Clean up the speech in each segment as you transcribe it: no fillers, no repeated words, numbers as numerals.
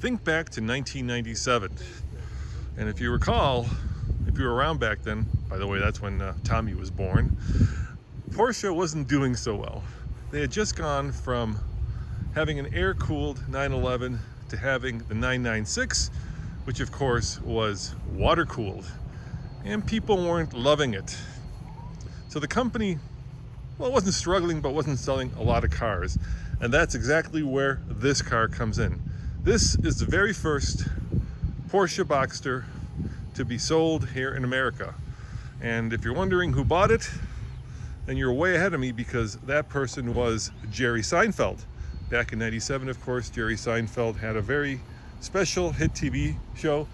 Think back to 1997. And if you recall, if you were around back then, by the way, that's when Tommy was born, Porsche wasn't doing so well. They had just gone from having an air-cooled 911 to having the 996, which of course was water-cooled. And people weren't loving it. So the company, well, it wasn't struggling, but wasn't selling a lot of cars. And that's exactly where this car comes in. This is the very first Porsche Boxster to be sold here in America. And if you're wondering who bought it, then you're way ahead of me, because that person was Jerry Seinfeld. Back in '97, of course, Jerry Seinfeld had a very special hit TV show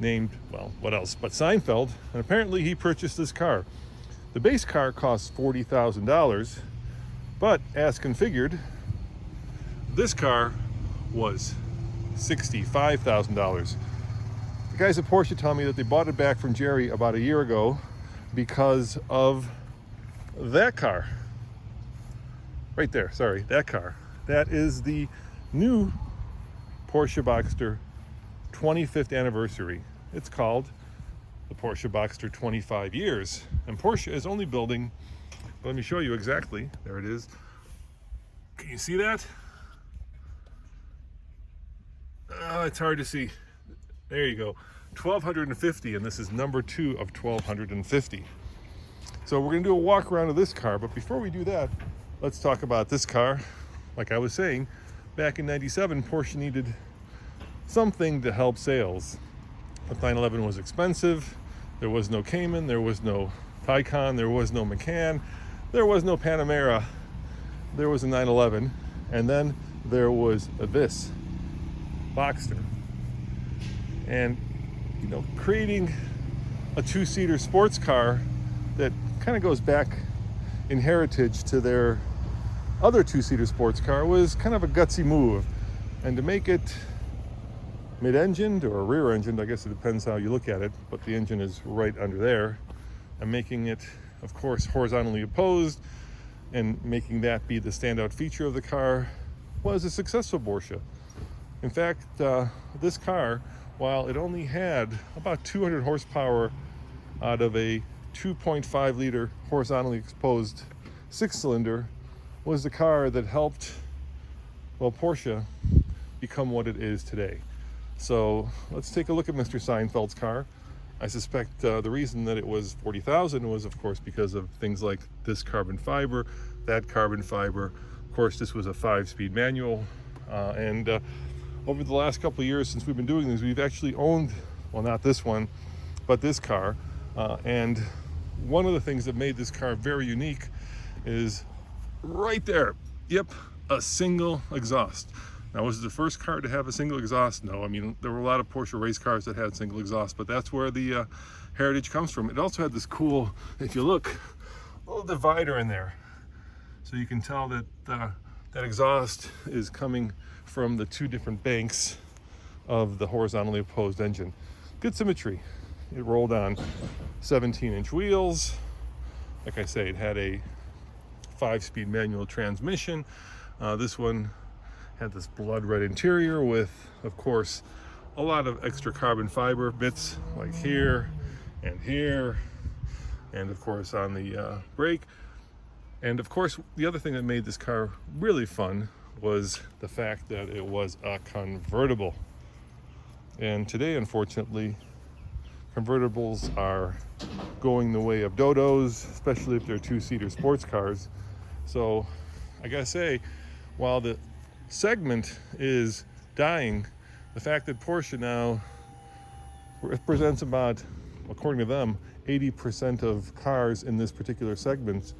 named, well, what else but Seinfeld, and apparently he purchased this car. The base car costs $40,000, but as configured, this car was $65,000. The guys at Porsche tell me that they bought it back from Jerry about a year ago because of that car. Right there, sorry, that car. That is the new Porsche Boxster 25th anniversary. It's called the Porsche Boxster 25 years. And Porsche is only building, let me show you exactly, there it is. Can you see that? It's hard to see. There you go. 1,250, and this is number 2 of 1,250. So we're going to do a walk around of this car, but before we do that, let's talk about this car. Like I was saying, back in '97, Porsche needed something to help sales. The 911 was expensive. There was no Cayman, there was no Taycan, there was no Macan, there was no Panamera. There was a 911, and then there was this Boxster. And you know, creating a two-seater sports car that kind of goes back in heritage to their other two-seater sports car was kind of a gutsy move. And to make it mid-engined or rear-engined, I guess it depends how you look at it, but the engine is right under there, and making it, of course, horizontally opposed and making that be the standout feature of the car was a successful Porsche. In fact, this car, while it only had about 200 horsepower out of a 2.5 liter horizontally exposed 6-cylinder, was the car that helped, well, Porsche become what it is today. So let's take a look at Mr. Seinfeld's car. I suspect the reason that it was $40,000 was, of course, because of things like this carbon fiber, that carbon fiber. Of course, this was a 5-speed manual, and over the last couple of years since we've been doing this, we've actually owned, well, not this one, but this car. And one of the things that made this car very unique is right there. Yep, a single exhaust. Now, was it the first car to have a single exhaust? No, I mean, there were a lot of Porsche race cars that had single exhaust, but that's where the heritage comes from. It also had this cool, if you look, little divider in there. So you can tell that that exhaust is coming from the two different banks of the horizontally opposed engine. Good symmetry. It rolled on 17-inch wheels. Like I say, it had a 5-speed manual transmission. This one had this blood red interior with, of course, a lot of extra carbon fiber bits like here, and of course on the brake. And of course, the other thing that made this car really fun was the fact that it was a convertible. And today, unfortunately, convertibles are going the way of dodos, especially if they're two-seater sports cars. So I gotta say, while the segment is dying, the fact that Porsche now represents about, according to them, 80% of cars in this particular segment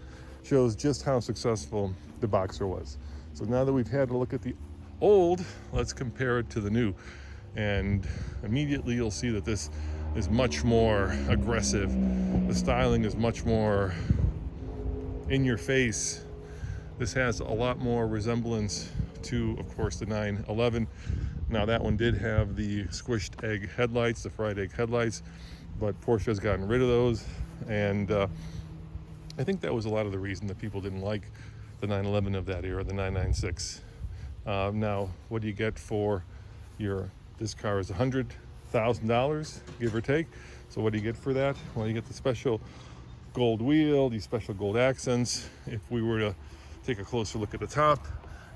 shows just how successful the Boxster was. So now that we've had a look at the old, let's compare it to the new. And immediately you'll see that this is much more aggressive. The styling is much more in your face. This has a lot more resemblance to, of course, the 911. Now that one did have the squished egg headlights, the fried egg headlights, but Porsche has gotten rid of those. And I think that was a lot of the reason that people didn't like the 911 of that era, the 996. Now, what do you get for the This car is $100,000, give or take. So what do you get for that? Well, you get the special gold wheel, these special gold accents. If we were to take a closer look at the top,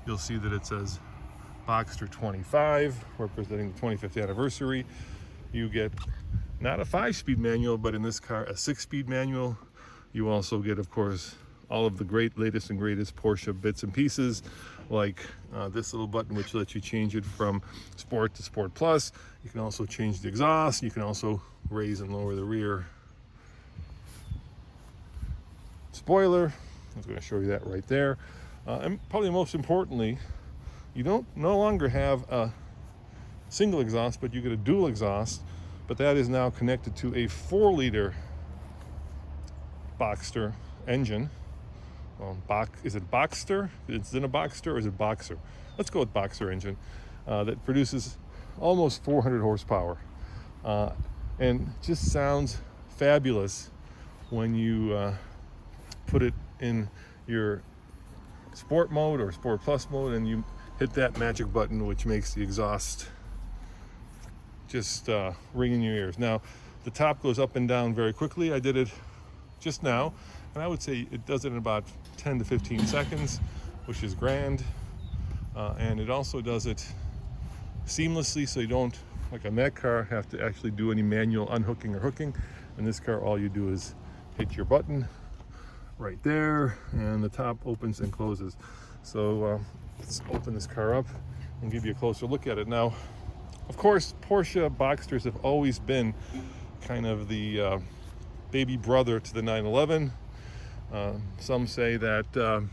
you'll see that it says Boxster 25, representing the 25th anniversary. You get not a 5-speed manual, but in this car, a 6-speed manual. You also get, of course, all of the latest and greatest Porsche bits and pieces, like this little button which lets you change it from Sport to Sport Plus. You can also change the exhaust. You can also raise and lower the rear spoiler. I was going to show you that right there. And probably most importantly, you don't no longer have a single exhaust, but you get a dual exhaust. But that is now connected to a 4-liter Boxster engine. Well, is it Boxster? Is it a Boxster or is it Boxer? Let's go with Boxster engine that produces almost 400 horsepower and just sounds fabulous when you put it in your Sport mode or Sport Plus mode and you hit that magic button which makes the exhaust just ring in your ears. Now, the top goes up and down very quickly. I did it just now, and I would say it does it in about 10 to 15 seconds, which is grand. And it also does it seamlessly, so you don't, like on that car, have to actually do any manual unhooking or hooking. In this car, all you do is hit your button right there, and the top opens and closes. So let's open this car up and give you a closer look at it. Now, of course, Porsche Boxsters have always been kind of the baby brother to the 911. Some say that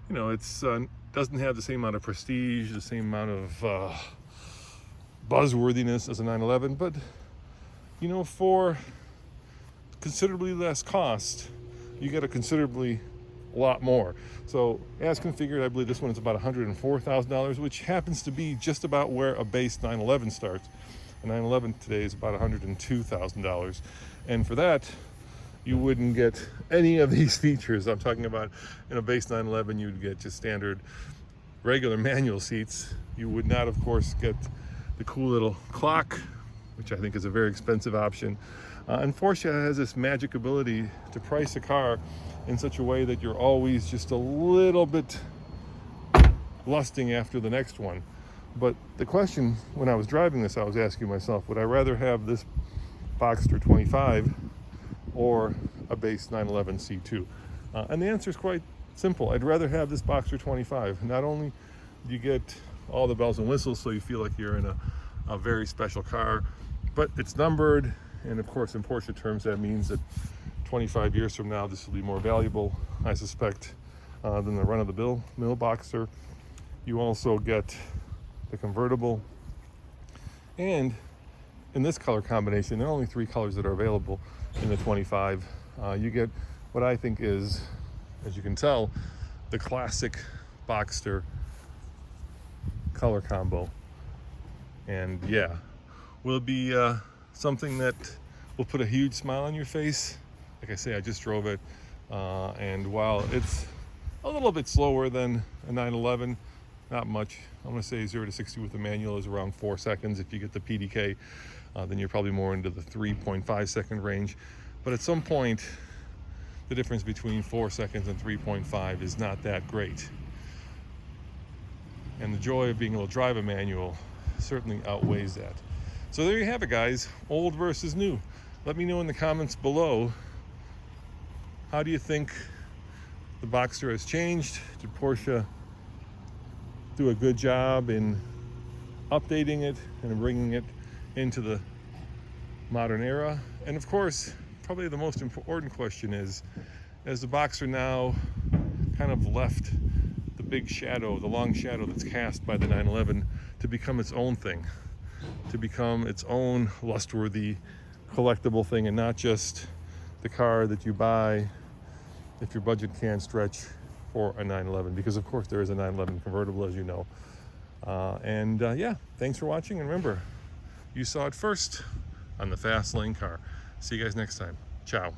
it's doesn't have the same amount of prestige, the same amount of buzzworthiness as a 911, but for considerably less cost, you get a considerably lot more. So as configured, I believe this one is about $104,000, which happens to be just about where a base 911 starts. A 911 today is about $102,000, and for that you wouldn't get any of these features. I'm talking about in a base 911 you'd get just standard regular manual seats. You would not, of course, get the cool little clock, which I think is a very expensive option. And Porsche has this magic ability to price a car in such a way that you're always just a little bit lusting after the next one. But the question, when I was driving this, I was asking myself, would I rather have this Boxster 25 or a base 911 C2? And the answer is quite simple. I'd rather have this Boxster 25. Not only do you get all the bells and whistles, so you feel like you're in a very special car, but it's numbered, and of course in Porsche terms that means that 25 years from now this will be more valuable, I suspect, than the run-of-the-mill Boxster. You also get the convertible, and in this color combination, there are only 3 colors that are available in the 25. You get what I think is, as you can tell, the classic Boxster color combo. And yeah, will be something that will put a huge smile on your face. Like I say, I just drove it, and while it's a little bit slower than a 911, not much. I'm going to say 0 to 60 with the manual is around 4 seconds. If you get the PDK, then you're probably more into the 3.5 second range. But at some point, the difference between 4 seconds and 3.5 is not that great. And the joy of being able to drive a manual certainly outweighs that. So there you have it, guys. Old versus new. Let me know in the comments below, how do you think the Boxster has changed? Did Porsche do a good job in updating it and bringing it into the modern era? And of course, probably the most important question is, has the Boxster now kind of left the big shadow, the long shadow that's cast by the 911, to become its own thing, to become its own lustworthy collectible thing, and not just the car that you buy if your budget can't stretch for a 911, because of course there is a 911 convertible, as you know. Yeah, thanks for watching, and remember, you saw it first on the Fast Lane Car. See you guys next time. Ciao.